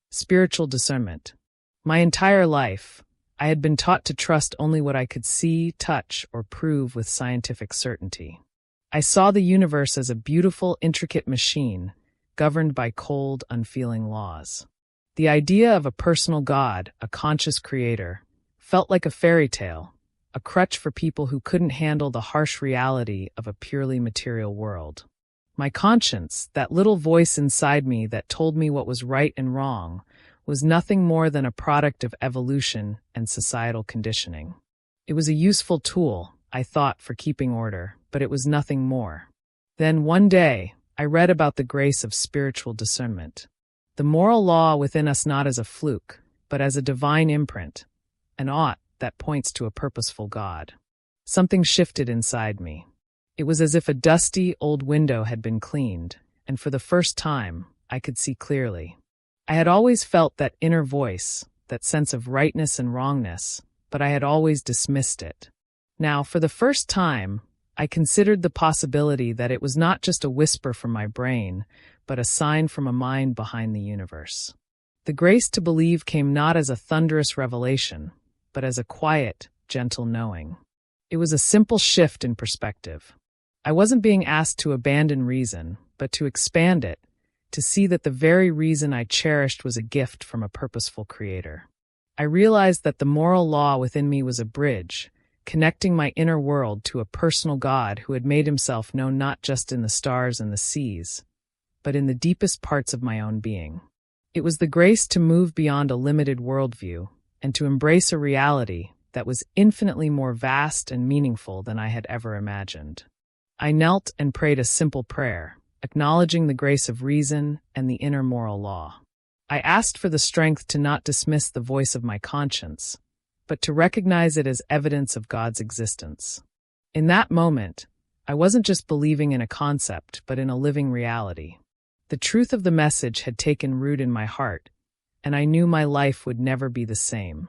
Spiritual discernment. My entire life, I had been taught to trust only what I could see, touch, or prove with scientific certainty. I saw the universe as a beautiful, intricate machine, governed by cold, unfeeling laws. The idea of a personal God, a conscious creator, felt like a fairy tale, a crutch for people who couldn't handle the harsh reality of a purely material world. My conscience, that little voice inside me that told me what was right and wrong, was nothing more than a product of evolution and societal conditioning. It was a useful tool, I thought, for keeping order, but it was nothing more. Then one day, I read about the grace of spiritual discernment. The moral law within us not as a fluke, but as a divine imprint, an ought that points to a purposeful God. Something shifted inside me. It was as if a dusty, old window had been cleaned, and for the first time, I could see clearly. I had always felt that inner voice, that sense of rightness and wrongness, but I had always dismissed it. Now, for the first time, I considered the possibility that it was not just a whisper from my brain, but a sign from a mind behind the universe. The grace to believe came not as a thunderous revelation, but as a quiet, gentle knowing. It was a simple shift in perspective. I wasn't being asked to abandon reason, but to expand it, to see that the very reason I cherished was a gift from a purposeful creator. I realized that the moral law within me was a bridge, connecting my inner world to a personal God who had made himself known not just in the stars and the seas, but in the deepest parts of my own being. It was the grace to move beyond a limited worldview and to embrace a reality that was infinitely more vast and meaningful than I had ever imagined. I knelt and prayed a simple prayer, acknowledging the grace of reason and the inner moral law. I asked for the strength to not dismiss the voice of my conscience, but to recognize it as evidence of God's existence. In that moment, I wasn't just believing in a concept, but in a living reality. The truth of the message had taken root in my heart, and I knew my life would never be the same.